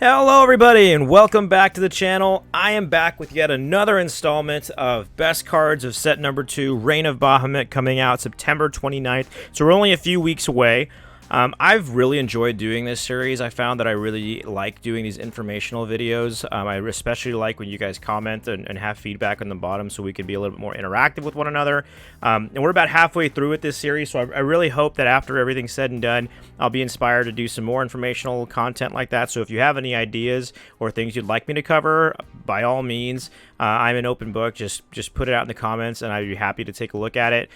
Hello everybody and welcome back to the channel. I am back with yet another installment of Best Cards of Set Number 2, Reign of Bahamut, coming out September 29th. So we're only a few weeks away. I've really enjoyed doing this series. I found that I really like doing these informational videos. I especially like when you guys comment and have feedback on the bottom so we can be a little bit more interactive with one another. And we're about halfway through with this series, so I really hope that after everything's said and done, I'll be inspired to do some more informational content like that. So if you have any ideas or things you'd like me to cover, by all means, I'm an open book. Just put it out in the comments, and I'd be happy to take a look at it.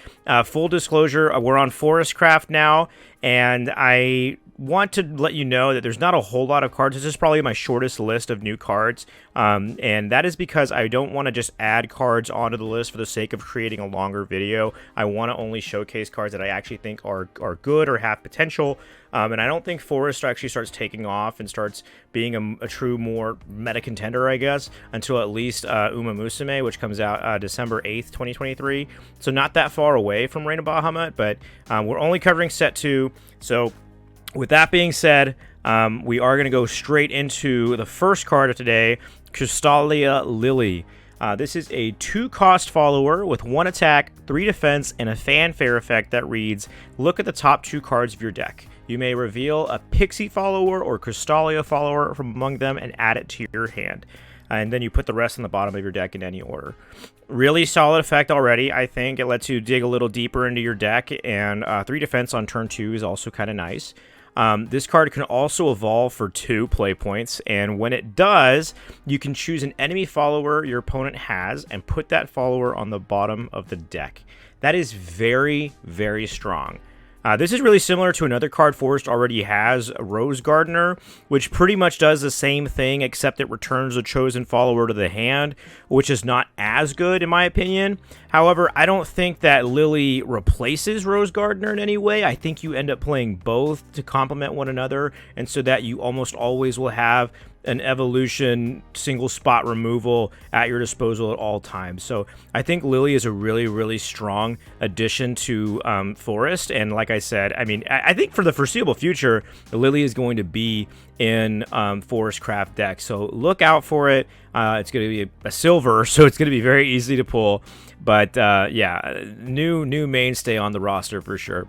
Full disclosure, we're on Forestcraft now, and I want to let you know that there's not a whole lot of cards. This is probably my shortest list of new cards, and that is because I don't want to just add cards onto the list for the sake of creating a longer video. I want to only showcase cards that I actually think are good or have potential, and I don't think Forest actually starts taking off and starts being a true more meta contender, I guess, until at least Uma Musume, which comes out December 8th, 2023. So not that far away from Reign of Bahamut, but we're only covering set 2, so with that being said, we are going to go straight into the first card of today, Christalia Lily. This is a 2-cost follower with 1 attack, 3 defense, and a fanfare effect that reads, look at the top 2 cards of your deck. You may reveal a Pixie follower or Christalia follower from among them and add it to your hand. And then you put the rest on the bottom of your deck in any order. Really solid effect already, I think. It lets you dig a little deeper into your deck, and 3 defense on turn 2 is also kind of nice. This card can also evolve for 2 play points, and when it does, you can choose an enemy follower your opponent has and put that follower on the bottom of the deck. That is very, very strong. This is really similar to another card Forest already has, Rose Gardener, which pretty much does the same thing, except it returns a chosen follower to the hand, which is not as good in my opinion. However, I don't think that Lily replaces Rose Gardener in any way. I think you end up playing both to complement one another, and so that you almost always will have an evolution single spot removal at your disposal at all times. So I think Lily is a really, really strong addition to Forest. And like I said, I mean, I think for the foreseeable future, Lily is going to be in Forestcraft deck. So look out for it. It's going to be a silver, so it's going to be very easy to pull. But yeah, new mainstay on the roster for sure.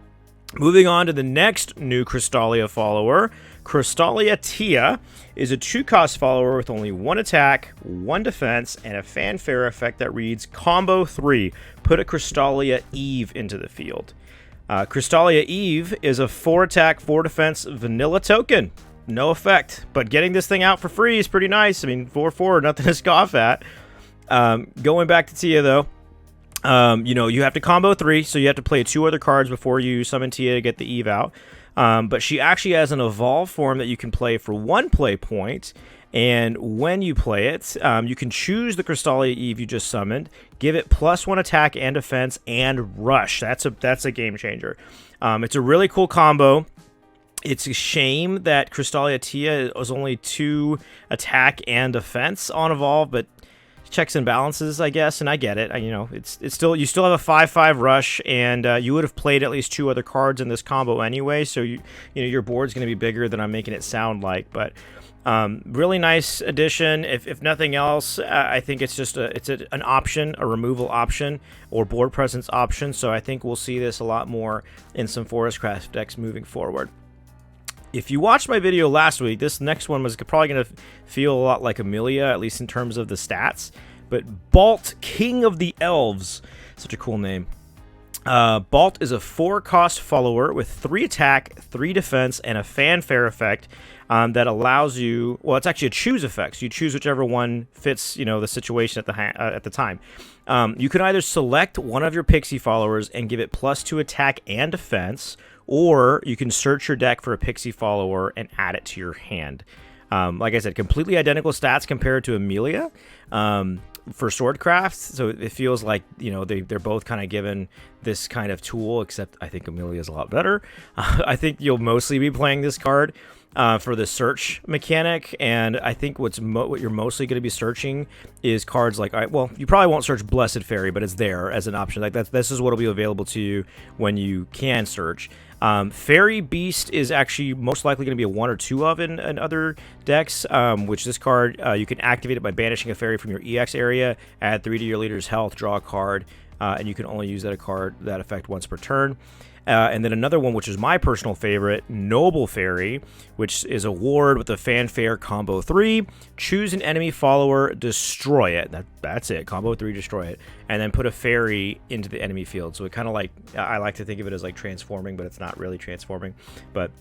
Moving on to the next new Christalia follower, Christalia Tia is a 2-cost follower with only 1 attack, 1 defense, and a fanfare effect that reads, Combo 3, put a Christalia Eve into the field. Christalia Eve is a 4-attack, 4-defense vanilla token. No effect, but getting this thing out for free is pretty nice. I mean, 4/4, nothing to scoff at. Going back to Tia, though. You know, you have to combo 3, so you have to play 2 other cards before you summon Tia to get the Eve out. But she actually has an evolve form that you can play for 1 play point, and when you play it, you can choose the Christalia Eve you just summoned, give it +1 attack and defense, and rush. That's a game changer. It's a really cool combo. It's a shame that Christalia Tia is only 2 attack and defense on evolve, but checks and balances, I guess, and I get it. You know, it's still, you still have a 5/5 rush, and you would have played at least 2 other cards in this combo anyway. So you know your board's going to be bigger than I'm making it sound like. But really nice addition. If nothing else, I think it's just an option, a removal option or board presence option. So I think we'll see this a lot more in some Forestcraft decks moving forward. If you watched my video last week, this next one was probably going to feel a lot like Amelia, at least in terms of the stats. But Balt, King of the Elves, such a cool name. Balt is a 4-cost follower with 3 attack, 3 defense, and a fanfare effect that allows you. Well, it's actually a choose effect. So you choose whichever one fits, you know, the situation at the time. You can either select one of your Pixie followers and give it +2 attack and defense, or you can search your deck for a Pixie follower and add it to your hand. Like I said, completely identical stats compared to Amelia for Swordcraft. So it feels like, you know, they're both kind of given this kind of tool, except I think Amelia is a lot better. I think you'll mostly be playing this card for the search mechanic, and I think what you're mostly going to be searching is cards like, well, you probably won't search Blessed Fairy, but it's there as an option. Like this is what will be available to you when you can search. Fairy Beast is actually most likely going to be a 1 or 2 of in other decks, which this card, you can activate it by banishing a fairy from your EX area, add 3 to your leader's health, draw a card, and you can only use that effect once per turn. And then another one, which is my personal favorite, Noble Fairy, which is a ward with a Fanfare combo 3. Choose an enemy follower, destroy it. That's it. Combo 3, destroy it. And then put a fairy into the enemy field. So it kind of like, I like to think of it as like transforming, but it's not really transforming. But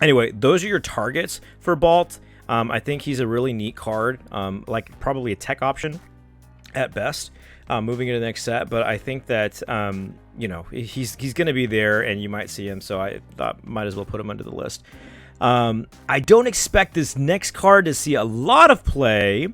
anyway, those are your targets for Balt. I think he's a really neat card, like probably a tech option at best. Moving into the next set, but I think that you know, he's going to be there, and you might see him. So I thought might as well put him under the list. I don't expect this next card to see a lot of play,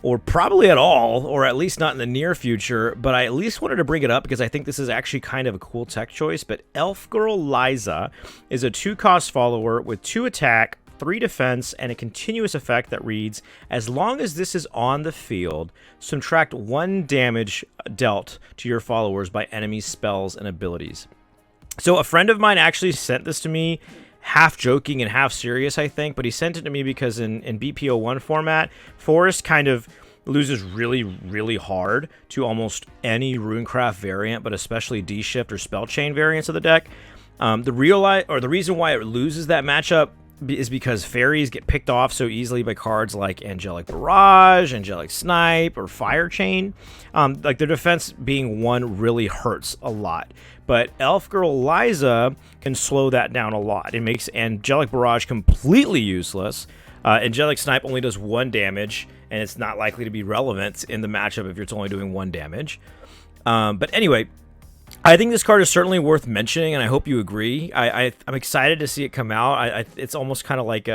or probably at all, or at least not in the near future. But I at least wanted to bring it up because I think this is actually kind of a cool tech choice. But Girl Liza is a 2-cost follower with 2 attack, 3 defense, and a continuous effect that reads, as long as this is on the field, subtract 1 damage dealt to your followers by enemy spells and abilities. So a friend of mine actually sent this to me, half joking and half serious, I think, but he sent it to me because in BPO1 format, Forest kind of loses really, really hard to almost any Runecraft variant, but especially D-Shift or Spell Chain variants of the deck. The reason why it loses that matchup is because fairies get picked off so easily by cards like Angelic Barrage, Angelic Snipe, or Fire Chain. Like their defense being 1 really hurts a lot. But Girl Liza can slow that down a lot. It makes Angelic Barrage completely useless. Angelic Snipe only does 1 damage, and it's not likely to be relevant in the matchup if it's only doing 1 damage. But anyway, I think this card is certainly worth mentioning, and I hope you agree. I'm excited to see it come out. It's almost kind of like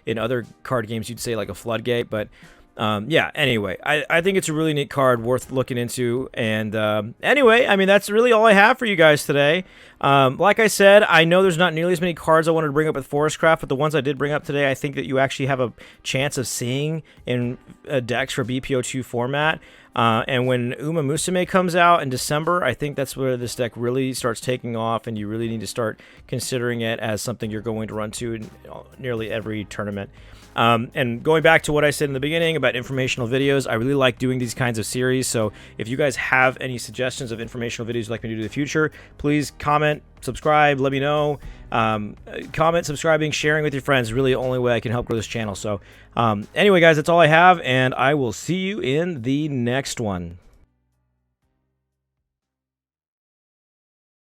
in other card games you'd say like a floodgate, but yeah, anyway, I think it's a really neat card worth looking into. And anyway, I mean, that's really all I have for you guys today. Like I said, I know there's not nearly as many cards I wanted to bring up with Forestcraft, but the ones I did bring up today, I think that you actually have a chance of seeing in decks for BPO2 format. And when Uma Musume comes out in December, I think that's where this deck really starts taking off, and you really need to start considering it as something you're going to run to in nearly every tournament. And going back to what I said in the beginning about informational videos, I really like doing these kinds of series. So if you guys have any suggestions of informational videos you'd like me to do in the future, please comment, subscribe, let me know. Comment, subscribing, sharing with your friends is really the only way I can help grow this channel. So anyway, guys, that's all I have, and I will see you in the next one.